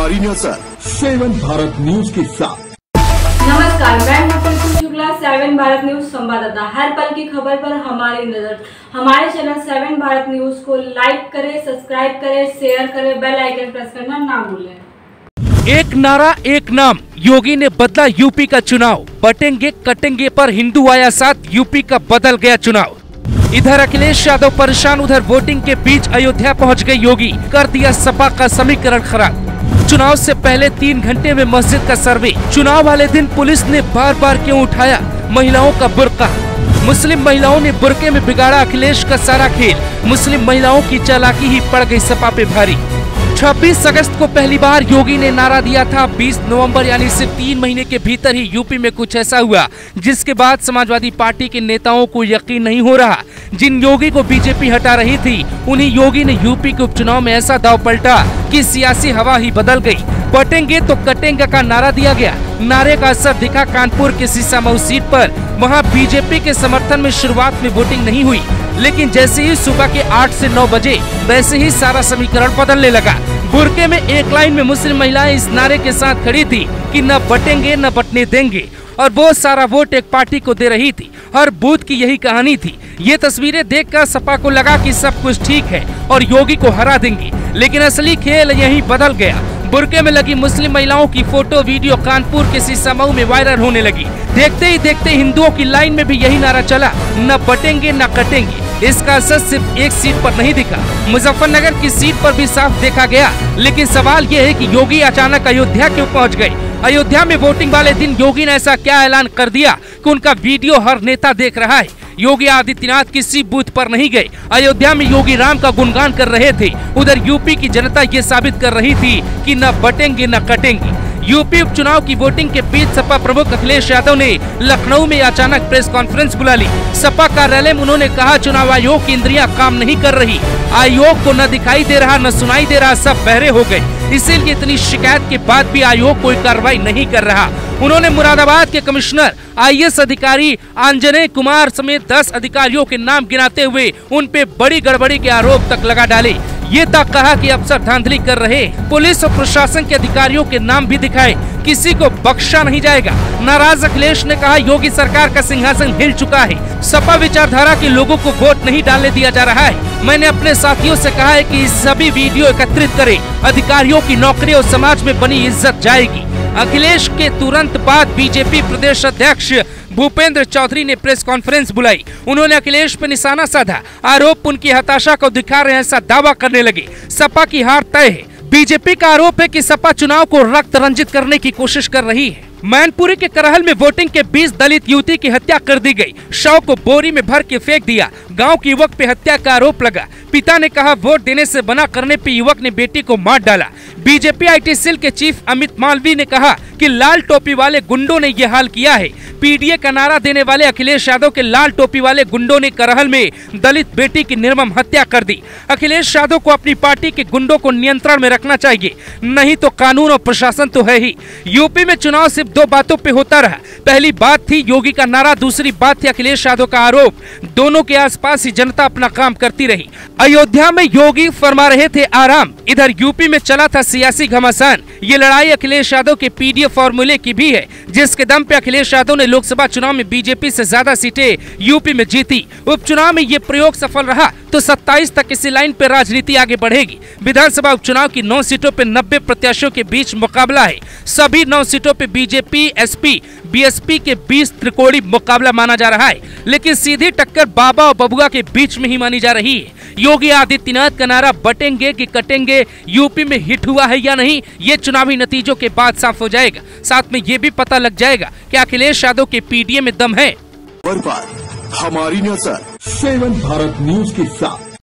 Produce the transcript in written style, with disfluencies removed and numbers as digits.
हमारी नजर 7 भारत न्यूज के साथ। नमस्कार, मैं मुकुल शुक्ला, 7 भारत न्यूज संवाददाता। हर पल की खबर पर हमारी नजर। हमारे चैनल 7 भारत न्यूज को लाइक करें, सब्सक्राइब करें, शेयर करें, बेल आइकन प्रेस करना ना भूलें। एक नारा एक नाम, योगी ने बदला यूपी का चुनाव। बटेंगे कटेंगे पर हिंदू आया साथ, यूपी का बदल गया चुनाव। इधर अखिलेश यादव परेशान, उधर वोटिंग के बीच अयोध्या पहुंच गए योगी, कर दिया सपा का समीकरण खराब। चुनाव से पहले 3 घंटे में मस्जिद का सर्वे। चुनाव वाले दिन पुलिस ने बार बार क्यों उठाया महिलाओं का बुर्का। मुस्लिम महिलाओं ने बुर्के में बिगाड़ा अखिलेश का सारा खेल। मुस्लिम महिलाओं की चालाकी ही पड़ गई सपा पे भारी। 26 अगस्त को पहली बार योगी ने नारा दिया था। 20 नवंबर यानी सिर्फ 3 महीने के भीतर ही यूपी में कुछ ऐसा हुआ जिसके बाद समाजवादी पार्टी के नेताओं को यकीन नहीं हो रहा। जिन योगी को बीजेपी हटा रही थी, उन्हीं योगी ने यूपी के उपचुनाव में ऐसा दांव पलटा कि सियासी हवा ही बदल गई। बटेंगे तो कटेंगे का नारा दिया गया। नारे का असर दिखा कानपुर के सीसामऊ सीट पर। वहां बीजेपी के समर्थन में शुरुआत में वोटिंग नहीं हुई, लेकिन जैसे ही सुबह के 8 से 9 बजे वैसे ही सारा समीकरण बदलने लगा। बुर्के में एक लाइन में मुस्लिम महिलाएं इस नारे के साथ खड़ी थी कि न बटेंगे न बटने देंगे, और वो सारा वोट एक पार्टी को दे रही थी। हर बूथ की यही कहानी थी। ये तस्वीरें देखकर सपा को लगा कि सब कुछ ठीक है और योगी को हरा देंगे, लेकिन असली खेल यही बदल गया। बुर्के में लगी मुस्लिम महिलाओं की फोटो वीडियो कानपुर के सीसामऊ में वायरल होने लगी। देखते ही देखते हिंदुओं की लाइन में भी यही नारा चला, न बटेंगे न कटेंगे। इसका असर सिर्फ एक सीट पर नहीं दिखा, मुजफ्फरनगर की सीट पर भी साफ देखा गया। लेकिन सवाल ये है कि योगी अचानक अयोध्या क्यों पहुंच गए। अयोध्या में वोटिंग वाले दिन योगी ने ऐसा क्या ऐलान कर दिया कि उनका वीडियो हर नेता देख रहा है। योगी आदित्यनाथ किसी बूथ पर नहीं गए। अयोध्या में योगी राम का गुणगान कर रहे थे। उधर यूपी की जनता ये साबित कर रही थी कि न बटेंगे न कटेंगे। यूपी उपचुनाव की वोटिंग के बीच सपा प्रमुख अखिलेश यादव ने लखनऊ में अचानक प्रेस कॉन्फ्रेंस बुला ली। सपा कार्यालय में उन्होंने कहा, चुनाव आयोग की इंद्रियां काम नहीं कर रही। आयोग को न दिखाई दे रहा न सुनाई दे रहा, सब बहरे हो गए। इसीलिए इतनी शिकायत के बाद भी आयोग कोई कार्रवाई नहीं कर रहा। उन्होंने मुरादाबाद के कमिश्नर IAS अधिकारी आंजनेय कुमार समेत 10 अधिकारियों के नाम गिनाते हुए उन पे बड़ी गड़बड़ी के आरोप तक लगा डाले। ये तक कहा कि अफसर धांधली कर रहे। पुलिस और प्रशासन के अधिकारियों के नाम भी दिखाए, किसी को बख्शा नहीं जाएगा। नाराज अखिलेश ने कहा, योगी सरकार का सिंहासन हिल चुका है। सपा विचारधारा के लोगों को वोट नहीं डालने दिया जा रहा है। मैंने अपने साथियों से कहा है कि सभी वीडियो एकत्रित करें, अधिकारियों की नौकरी और समाज में बनी इज्जत जाएगी। अखिलेश के तुरंत बाद बीजेपी प्रदेश अध्यक्ष भूपेंद्र चौधरी ने प्रेस कॉन्फ्रेंस बुलाई। उन्होंने अखिलेश पर निशाना साधा। आरोप उनकी हताशा को दिखा रहे हैं, ऐसा दावा करने लगे। सपा की हार तय है। बीजेपी का आरोप है कि सपा चुनाव को रक्त रंजित करने की कोशिश कर रही है। मैनपुरी के करहल में वोटिंग के 20 दलित युवती की हत्या कर दी गई। शव को बोरी में भर के फेंक दिया। गांव के युवक पे हत्या का आरोप लगा। पिता ने कहा, वोट देने से मना करने पे युवक ने बेटी को मार डाला। बीजेपी IT सेल के चीफ अमित मालवीय ने कहा कि लाल टोपी वाले गुंडों ने ये हाल किया है। PDA का नारा देने वाले अखिलेश यादव के लाल टोपी वाले गुंडों ने करहल में दलित बेटी की निर्मम हत्या कर दी। अखिलेश यादव को अपनी पार्टी के गुंडों को नियंत्रण में रखना चाहिए, नहीं तो कानून और प्रशासन तो है ही। यूपी में चुनाव सिर्फ 2 बातों पे होता रहा। पहली बात थी योगी का नारा, दूसरी बात थी अखिलेश यादव का आरोप। दोनों के आसपास ही जनता अपना काम करती रही। अयोध्या में योगी फरमा रहे थे आराम, इधर यूपी में चला था सियासी घमासान। ये लड़ाई अखिलेश यादव के PDA फॉर्मूले की भी है, जिसके दम पे अखिलेश यादव ने लोकसभा चुनाव में बीजेपी से ज्यादा सीटें यूपी में जीती। उपचुनाव में ये प्रयोग सफल रहा तो 27 तक इसी लाइन पे राजनीति आगे बढ़ेगी। विधानसभा उपचुनाव की 9 सीटों पे 90 प्रत्याशियों के बीच मुकाबला है। सभी 9 सीटों पे बीजेपी SP BSP के 20 त्रिकोणीय मुकाबला माना जा रहा है, लेकिन सीधी टक्कर बाबा और बबुआ के बीच में ही मानी जा रही है। योगी आदित्यनाथ का नारा बटेंगे कि कटेंगे यूपी में हिट हुआ है या नहीं, ये चुनावी नतीजों के बाद साफ हो जाएगा। साथ में ये भी पता लग जाएगा कि अखिलेश यादव के PDA में दम है। हमारी नजर 7 भारत न्यूज के साथ।